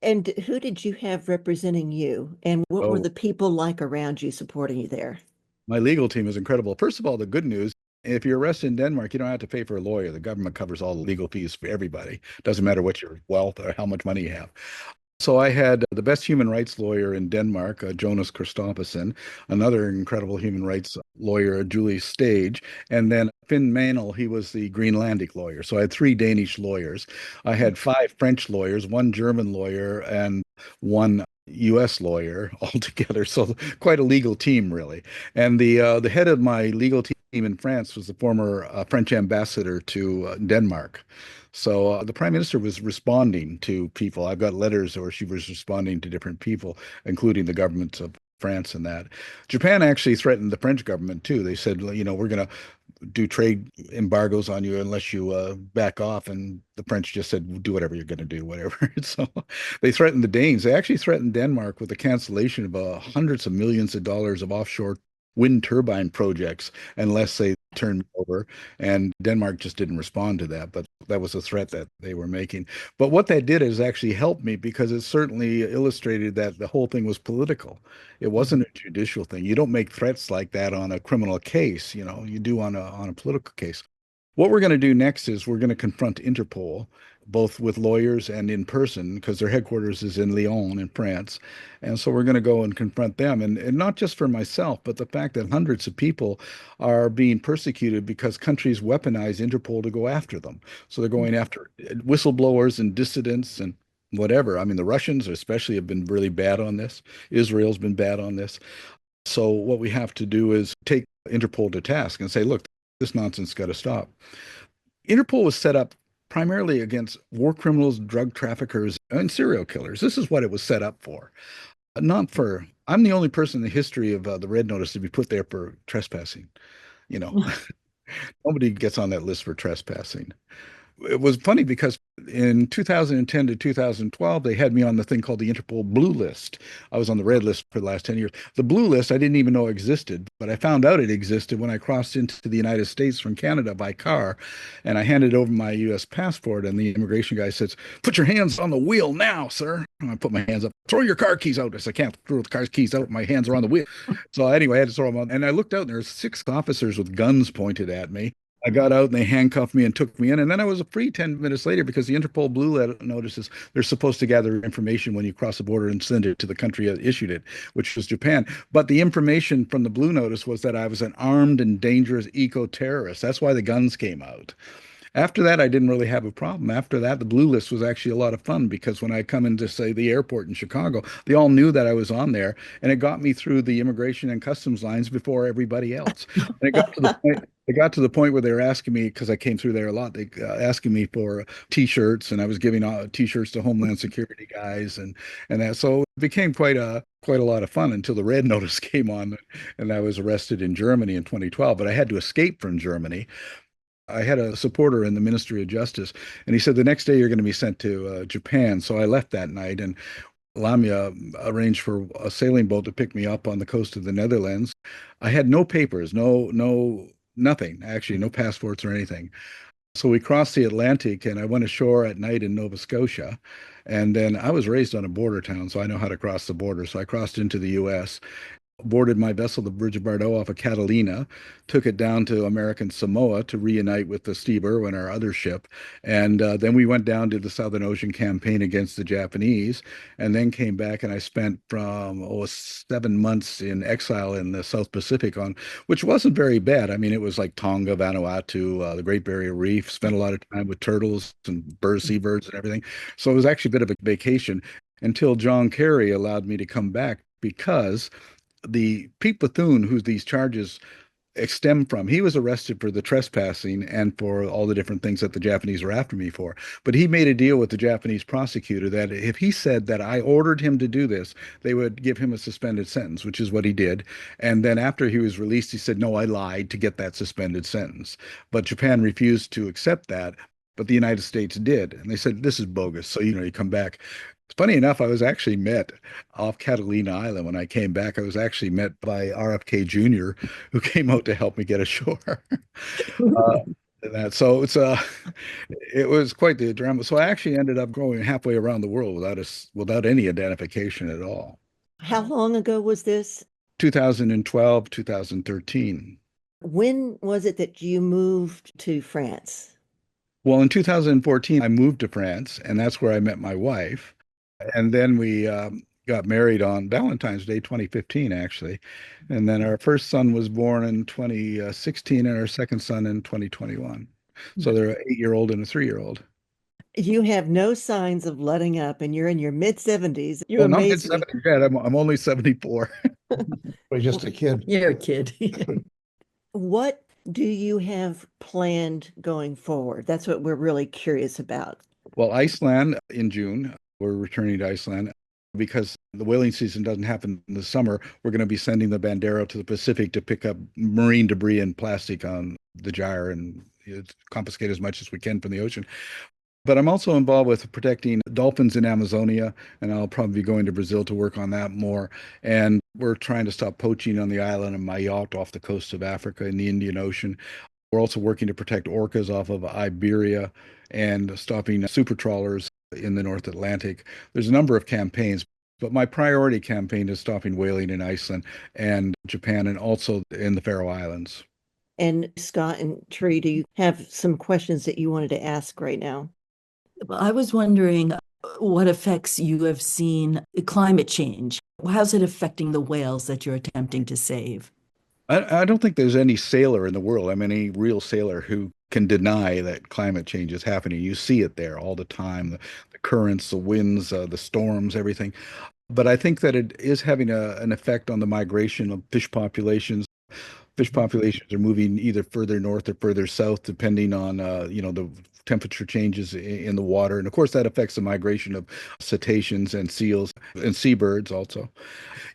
And who did you have representing you? And what were the people like around you supporting you there? My legal team is incredible. First of all, the good news, if you're arrested in Denmark, you don't have to pay for a lawyer. The government covers all the legal fees for everybody. Doesn't matter what your wealth or how much money you have. So I had the best human rights lawyer in Denmark, Jonas Christophersen, another incredible human rights lawyer, Julie Stage, and then Finn Manel, he was the Greenlandic lawyer. So I had three Danish lawyers. I had five French lawyers, one German lawyer, and one U.S. lawyer altogether. So quite a legal team, really. And the head of my legal team in France was the former French ambassador to Denmark. So the prime minister was responding to people. I've got letters where she was responding to different people, including the governments of France and that. Japan actually threatened the French government too. They said, you know, we're going to do trade embargoes on you unless you back off. And the French just said, do whatever you're going to do, whatever. So they threatened the Danes. They actually threatened Denmark with the cancellation of hundreds of millions of dollars of offshore wind turbine projects unless they turned over. And Denmark just didn't respond to that. But that was a threat that they were making. But what that did is actually helped me because it certainly illustrated that the whole thing was political. It wasn't a judicial thing. You don't make threats like that on a criminal case, you know, you do on a political case. What we're going to do next is we're going to confront Interpol, both with lawyers and in person, because their headquarters is in Lyon in France. And so we're going to go and confront them. And not just for myself, but the fact that hundreds of people are being persecuted because countries weaponize Interpol to go after them. So they're going after whistleblowers and dissidents and whatever. I mean, the Russians especially have been really bad on this. Israel's been bad on this. So what we have to do is take Interpol to task and say, look, this nonsense got to stop. Interpol was set up primarily against war criminals, drug traffickers, and serial killers. This is what it was set up for. Not for, I'm the only person in the history of the Red Notice to be put there for trespassing. You know, nobody gets on that list for trespassing. It was funny because in 2010 to 2012, they had me on the thing called the Interpol Blue List. I was on the red list for the last 10 years. The Blue List, I didn't even know existed, but I found out it existed when I crossed into the United States from Canada by car, and I handed over my U.S. passport, and the immigration guy says, "Put your hands on the wheel now, sir." And I put my hands up. "Throw your car keys out." I said, "I can't throw the car keys out. My hands are on the wheel." So anyway, I had to throw them out. And I looked out, and there were 6 officers with guns pointed at me. I got out and they handcuffed me and took me in. And then I was free 10 minutes later because the Interpol Blue Notices, they're supposed to gather information when you cross the border and send it to the country that issued it, which was Japan. But the information from the Blue Notice was that I was an armed and dangerous eco-terrorist. That's why the guns came out. After that, I didn't really have a problem. After that, the Blue List was actually a lot of fun because when I come into, say, the airport in Chicago, they all knew that I was on there, and it got me through the immigration and customs lines before everybody else. And it got to the point where they were asking me, because I came through there a lot, they asking me for T-shirts, and I was giving T-shirts to Homeland Security guys, and that. So it became quite a lot of fun until the Red Notice came on, and I was arrested in Germany in 2012. But I had to escape from Germany. I had a supporter in the Ministry of Justice, and he said the next day you're going to be sent to Japan. So I left that night, and Lamya arranged for a sailing boat to pick me up on the coast of the Netherlands. I had no papers, nothing, actually, no passports or anything. So we crossed the Atlantic, and I went ashore at night in Nova Scotia. And then I was raised on a border town, so I know how to cross the border. So I crossed into the U.S., boarded my vessel, the Bridge of Bordeaux, off of Catalina, took it down to American Samoa to reunite with the Steve Irwin, our other ship. And then we went down to the Southern Ocean campaign against the Japanese, and then came back, and I spent from 7 months in exile in the South Pacific, which wasn't very bad. I mean, it was like Tonga, Vanuatu, the Great Barrier Reef, spent a lot of time with turtles and seabirds and everything. So it was actually a bit of a vacation until John Kerry allowed me to come back because the Pete Bethune, who these charges stem from, he was arrested for the trespassing and for all the different things that the Japanese were after me for. But he made a deal with the Japanese prosecutor that if he said that I ordered him to do this, they would give him a suspended sentence, which is what he did. And then after he was released, he said, no, I lied to get that suspended sentence. But Japan refused to accept that. But the United States did. And they said, this is bogus. So, you come back. Funny enough, I was actually met off Catalina Island. When I came back, I was actually met by RFK Jr., who came out to help me get ashore. So it was quite the drama. So I actually ended up going halfway around the world without any identification at all. How long ago was this? 2012, 2013. When was it that you moved to France? Well, in 2014, I moved to France, and that's where I met my wife. And then we got married on Valentine's Day 2015, actually. And then our first son was born in 2016 and our second son in 2021. So they're an 8-year-old and a 3-year-old. You have no signs of letting up, and you're in your mid 70s. You Well, not mid amaze me. 70s yet. I'm only 74. We're just a kid. You're a kid. What do you have planned going forward? That's what we're really curious about. Well, Iceland in June. We're returning to Iceland because the whaling season doesn't happen in the summer. We're going to be sending the Bandera to the Pacific to pick up marine debris and plastic on the gyre and confiscate as much as we can from the ocean. But I'm also involved with protecting dolphins in Amazonia, and I'll probably be going to Brazil to work on that more. And we're trying to stop poaching on the island of Mayotte off the coast of Africa in the Indian Ocean. We're also working to protect orcas off of Iberia and stopping super trawlers in the North Atlantic. There's a number of campaigns, but my priority campaign is stopping whaling in Iceland and Japan and also in the Faroe Islands. And Scott and Tree, do you have some questions that you wanted to ask right now? I was wondering what effects you have seen climate change. How's it affecting the whales that you're attempting to save? I don't think there's any sailor in the world, any real sailor who can deny that climate change is happening. You see it there all the time, the currents, the winds, the storms, everything. But I think that it is having an effect on the migration of fish populations. Fish populations are moving either further north or further south, depending on the temperature changes in the water. And of course, that affects the migration of cetaceans and seals and seabirds also.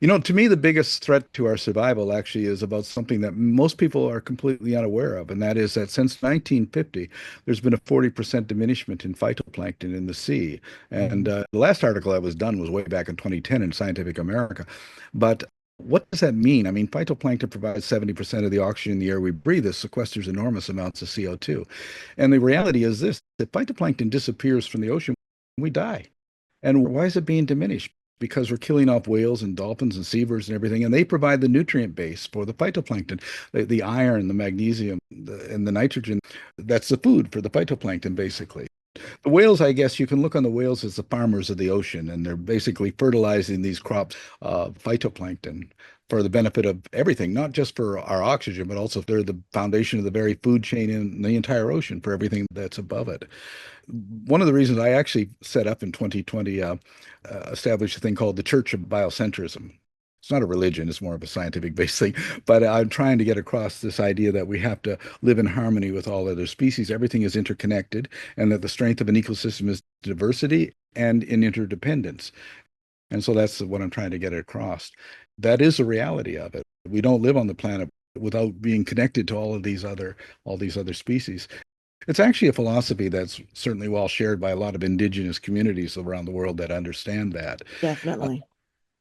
To me, the biggest threat to our survival actually is about something that most people are completely unaware of, and that is that since 1950, there's been a 40% diminishment in phytoplankton in the sea. And the last article I was done was way back in 2010 in Scientific America. But what does that mean? Phytoplankton provides 70% of the oxygen in the air we breathe. It sequesters enormous amounts of CO2. And the reality is this, if phytoplankton disappears from the ocean, we die. And why is it being diminished? Because we're killing off whales and dolphins and seabirds and everything, and they provide the nutrient base for the phytoplankton, the iron, the magnesium, and the nitrogen. That's the food for the phytoplankton, basically. The whales, I guess you can look on the whales as the farmers of the ocean, and they're basically fertilizing these crops of phytoplankton for the benefit of everything, not just for our oxygen, but also they're the foundation of the very food chain in the entire ocean for everything that's above it. One of the reasons I actually set up in 2020, established a thing called the Church of Biocentrism. It's not a religion, it's more of a scientific based thing. But I'm trying to get across this idea that we have to live in harmony with all other species. Everything is interconnected, and that the strength of an ecosystem is diversity and in interdependence. And so that's what I'm trying to get across. That is the reality of it. We don't live on the planet without being connected to all these other species. It's actually a philosophy that's certainly well shared by a lot of indigenous communities around the world that understand that. Definitely.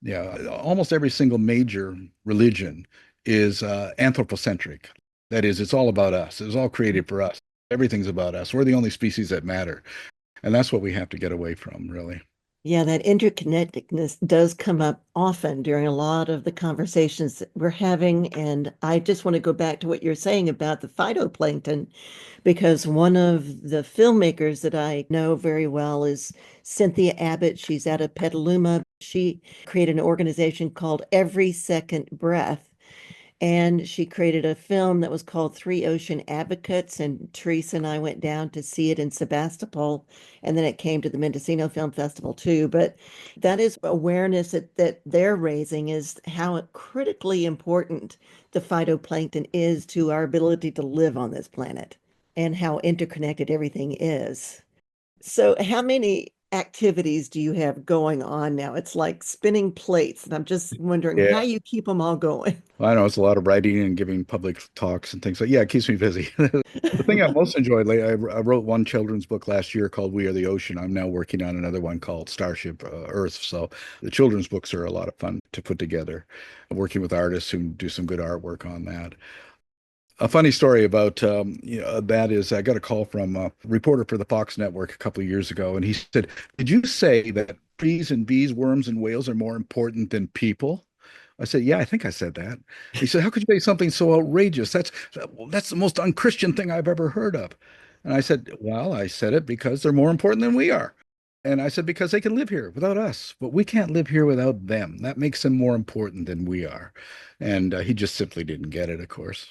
Yeah, almost every single major religion is anthropocentric. That is, it's all about us. It was all created for us. Everything's about us. We're the only species that matter. And that's what we have to get away from, really. Yeah, that interconnectedness does come up often during a lot of the conversations that we're having. And I just want to go back to what you're saying about the phytoplankton, because one of the filmmakers that I know very well is Cynthia Abbott. She's out of Petaluma. She created an organization called Every Second Breath. And she created a film that was called Three Ocean Advocates. And Teresa and I went down to see it in Sebastopol. And then it came to the Mendocino Film Festival too. But that is awareness that they're raising, is how critically important the phytoplankton is to our ability to live on this planet and how interconnected everything is. So how many activities do you have going on now? It's like spinning plates, and I'm just wondering how you keep them all going. I know it's a lot of writing and giving public talks and things it keeps me busy. The thing I most enjoyed, I wrote one children's book last year called We Are the Ocean. I'm now working on another one called Starship Earth. So the children's books are a lot of fun to put together, working with artists who do some good artwork on that. A funny story about that is I got a call from a reporter for the Fox Network a couple of years ago, and he said, "Did you say that trees and bees, worms and whales are more important than people?" I said, "Yeah, I think I said that." He said, "How could you say something so outrageous? That's the most unchristian thing I've ever heard of." And I said, "Well, I said it because they're more important than we are." And I said, because they can live here without us, but we can't live here without them. That makes them more important than we are. And he just simply didn't get it, of course.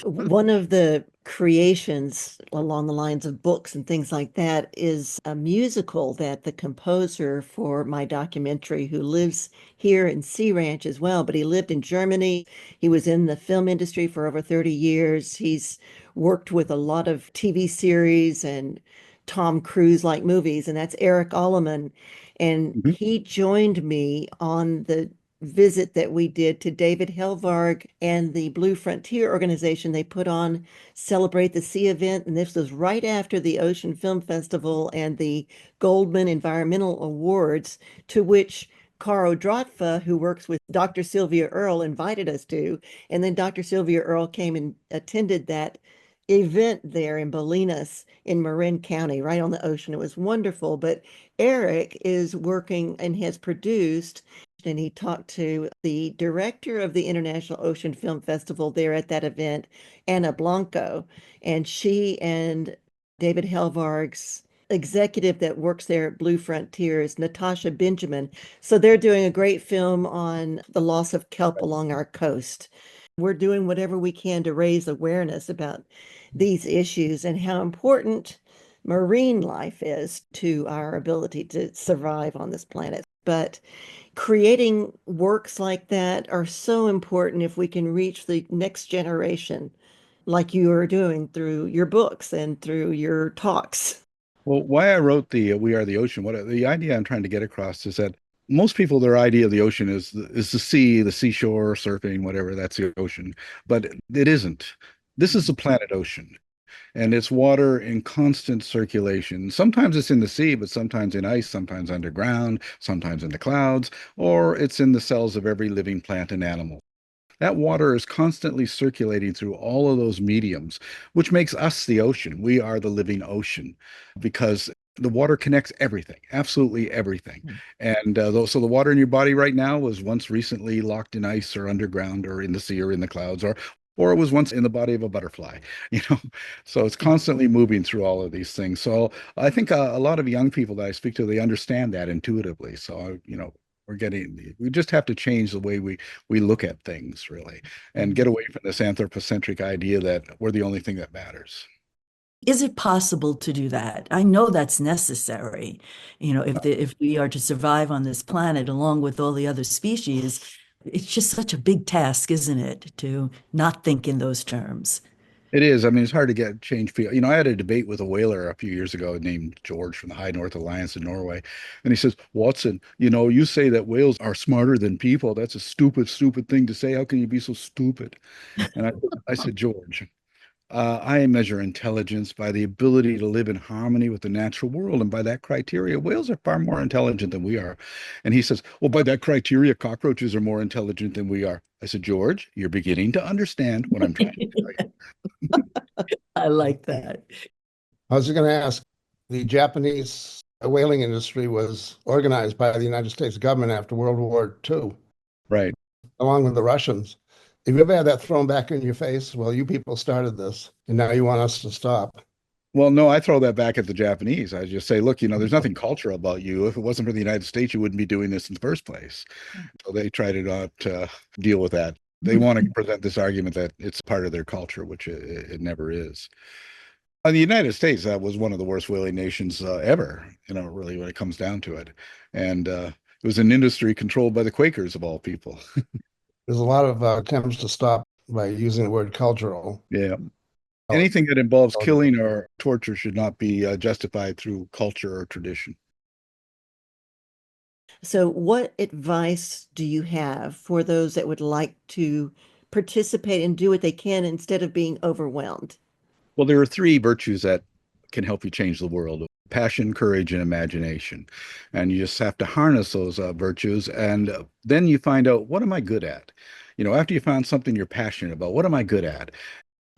One of the creations along the lines of books and things like that is a musical that the composer for my documentary, who lives here in Sea Ranch as well, but he lived in Germany. He was in the film industry for over 30 years. He's worked with a lot of TV series and Tom Cruise-like movies, and that's Eric Alleman. And Mhm. he joined me on the visit that we did to David Helvarg and the Blue Frontier organization. They put on Celebrate the Sea event, and this was right after the Ocean Film Festival and the Goldman Environmental Awards, to which Caro Dratfa, who works with Dr. Sylvia Earle, invited us to. And then Dr. Sylvia Earle came and attended that event there in Bolinas in Marin County, right on the ocean. It was wonderful. But Eric is working and has produced, and he talked to the director of the International Ocean Film Festival there at that event, Anna Blanco, and she and David Helvarg's executive that works there at Blue Frontiers, Natasha Benjamin. So they're doing a great film on the loss of kelp along our coast. We're doing whatever we can to raise awareness about these issues and how important marine life is to our ability to survive on this planet. But creating works like that are so important if we can reach the next generation, like you are doing through your books and through your talks. Well, why I wrote the We Are the Ocean, what the idea I'm trying to get across is that most people, their idea of the ocean is the sea, the seashore, surfing, whatever, that's the ocean. But it isn't. This is the planet ocean, and it's water in constant circulation. Sometimes it's in the sea, but sometimes in ice, sometimes underground, sometimes in the clouds, or it's in the cells of every living plant and animal. That water is constantly circulating through all of those mediums, which makes us the ocean. We are the living ocean because the water connects everything, absolutely everything. And so the water in your body right now was once recently locked in ice or underground or in the sea or in the clouds, or it was once in the body of a butterfly, you know. So it's constantly moving through all of these things. So I think a lot of young people that I speak to, they understand that intuitively. So, we just have to change the way we look at things, really, and get away from this anthropocentric idea that we're the only thing that matters. Is it possible to do that? I know that's necessary. If we are to survive on this planet along with all the other species, it's just such a big task, isn't it, to not think in those terms? It is. I mean, it's hard to get change feel. I had a debate with a whaler a few years ago named George from the High North Alliance in Norway. And he says, Watson, you say that whales are smarter than people. That's a stupid, stupid thing to say. How can you be so stupid? And I said, George, I measure intelligence by the ability to live in harmony with the natural world. And by that criteria, whales are far more intelligent than we are. And he says, well, by that criteria, cockroaches are more intelligent than we are. I said, George, you're beginning to understand what I'm trying to tell you. I like that. I was going to ask, the Japanese whaling industry was organized by the United States government after World War II, Right. along with the Russians. Have you ever had that thrown back in your face? Well, you people started this, and now you want us to stop. Well, no, I throw that back at the Japanese. I just say, look, there's nothing cultural about you. If it wasn't for the United States, you wouldn't be doing this in the first place. So they try to not deal with that. They want to present this argument that it's part of their culture, which it never is. The United States, that was one of the worst whaling nations ever, really, when it comes down to it. And it was an industry controlled by the Quakers, of all people. There's a lot of attempts to stop by using the word cultural. Yeah. Anything that involves killing or torture should not be justified through culture or tradition. So, what advice do you have for those that would like to participate and do what they can instead of being overwhelmed? Well, there are three virtues that can help you change the world: passion, courage, and imagination. And you just have to harness those virtues. And then you find out, what am I good at? After you found something you're passionate about, what am I good at?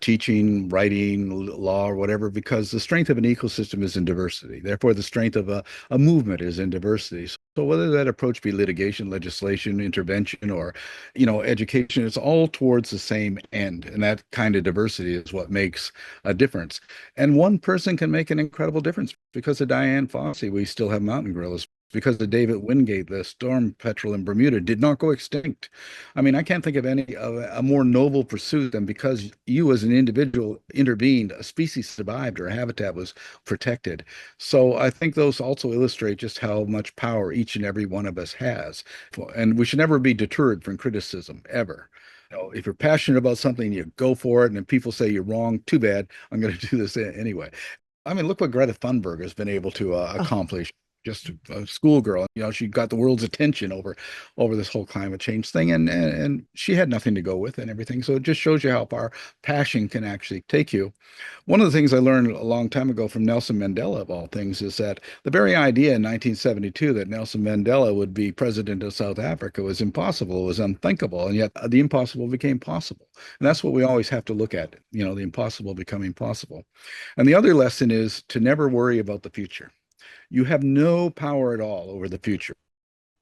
teaching, writing, law, or whatever, because the strength of an ecosystem is in diversity. Therefore, the strength of a movement is in diversity. So whether that approach be litigation, legislation, intervention, or, education, it's all towards the same end. And that kind of diversity is what makes a difference. And one person can make an incredible difference. Because of Diane Fossey, we still have mountain gorillas. Because of David Wingate, the storm petrel in Bermuda did not go extinct. I mean, I can't think of a more noble pursuit than because you as an individual intervened, a species survived or a habitat was protected. So I think those also illustrate just how much power each and every one of us has. And we should never be deterred from criticism, ever. If you're passionate about something, you go for it. And if people say you're wrong, too bad. I'm going to do this anyway. I mean, look what Greta Thunberg has been able to accomplish. Just a schoolgirl, she got the world's attention over this whole climate change thing, and she had nothing to go with and everything. So it just shows you how far passion can actually take you. One of the things I learned a long time ago from Nelson Mandela, of all things, is that the very idea in 1972 that Nelson Mandela would be president of South Africa was impossible, was unthinkable, and yet the impossible became possible. And that's what we always have to look at, the impossible becoming possible. And the other lesson is to never worry about the future. You have no power at all over the future.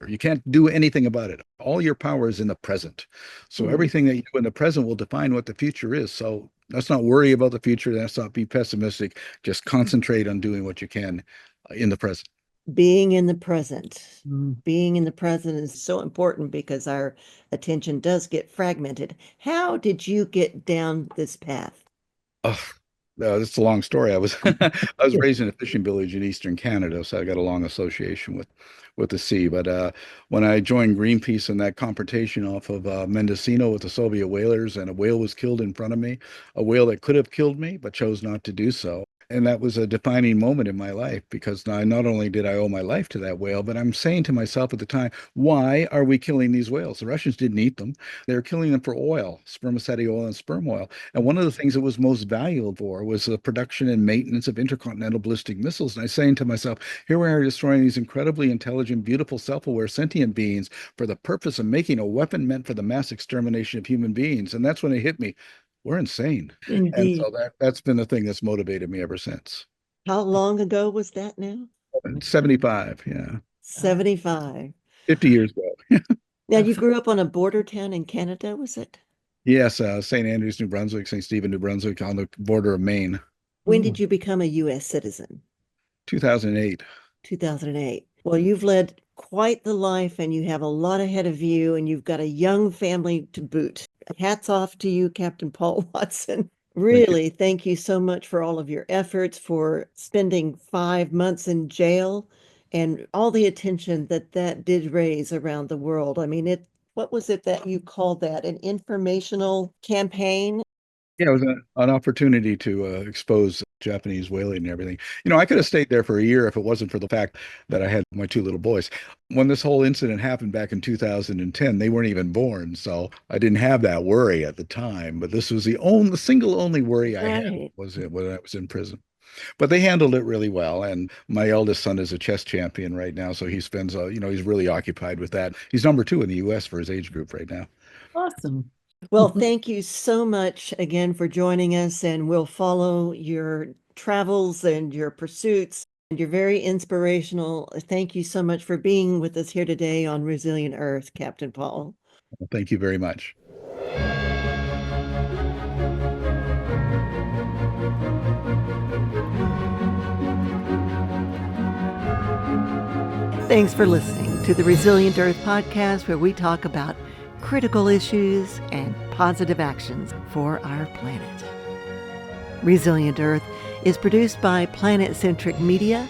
You can't do anything about it. All your power is in the present. So everything that you do in the present will define what the future is. So let's not worry about the future. Let's not be pessimistic. Just concentrate on doing what you can in the present. Being in the present. Being in the present is so important because our attention does get fragmented. How did you get down this path? It's a long story. I was raised in a fishing village in eastern Canada, so I got a long association with the sea. But when I joined Greenpeace in that confrontation off of Mendocino with the Soviet whalers, and a whale was killed in front of me, a whale that could have killed me but chose not to do so. And that was a defining moment in my life, because not only did I owe my life to that whale, but I'm saying to myself at the time, why are we killing these whales? The Russians didn't eat them. They were killing them for oil, spermaceti oil and sperm oil. And one of the things it was most valuable for was the production and maintenance of intercontinental ballistic missiles. And I was saying to myself, here we are destroying these incredibly intelligent, beautiful, self-aware, sentient beings for the purpose of making a weapon meant for the mass extermination of human beings. And that's when it hit me. We're insane. Indeed. And so that's been the thing that's motivated me ever since. How long ago was that now? 75, yeah. 75. 50 years ago. Now, you grew up on a border town in Canada, was it? Yes, St. Andrews, New Brunswick, St. Stephen, New Brunswick, on the border of Maine. When did you become a U.S. citizen? 2008. 2008. Well, you've led quite the life, and you have a lot ahead of you, and you've got a young family to boot. Hats off to you, Captain Paul Watson. Really, thank you so much for all of your efforts, for spending 5 months in jail, and all the attention that did raise around the world. I mean, what was it that you called that? An informational campaign? Yeah, it was an opportunity to expose Japanese whaling and everything. I could have stayed there for a year if it wasn't for the fact that I had my 2 little boys. When this whole incident happened back in 2010, they weren't even born, so I didn't have that worry at the time. But this was the single only worry I had was when I was in prison. But they handled it really well, and my eldest son is a chess champion right now, so he spends, he's really occupied with that. He's number 2 in the U.S. for his age group right now. Awesome. Well, thank you so much again for joining us, and we'll follow your travels and your pursuits. And you're very inspirational. Thank you so much for being with us here today on Resilient Earth, Captain Paul. Well, thank you very much. Thanks for listening to the Resilient Earth podcast, where we talk about critical issues and positive actions for our planet. Resilient Earth is produced by Planet Centric Media,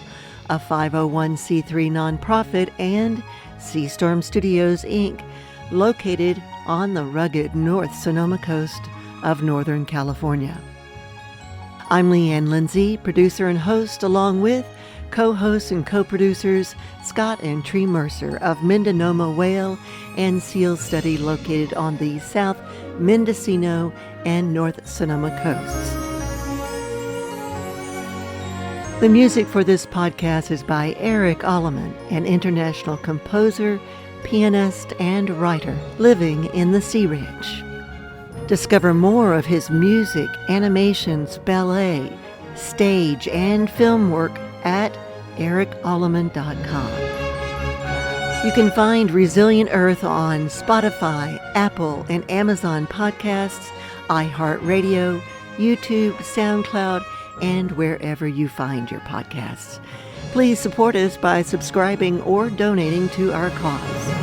a 501c3 nonprofit, and Sea Storm Studios, Inc., located on the rugged North Sonoma coast of Northern California. I'm Leanne Lindsay, producer and host, along with co-hosts and co-producers Scott and Tree Mercer of Mendonoma Whale and Seal Study, located on the South Mendocino and North Sonoma coasts. The music for this podcast is by Eric Alleman, an international composer, pianist, and writer living in the Sea Ridge. Discover more of his music, animations, ballet, stage, and film work at ericalleman.com. You can find Resilient Earth on Spotify, Apple, and Amazon podcasts, iHeartRadio, YouTube, SoundCloud, and wherever you find your podcasts. Please support us by subscribing or donating to our cause.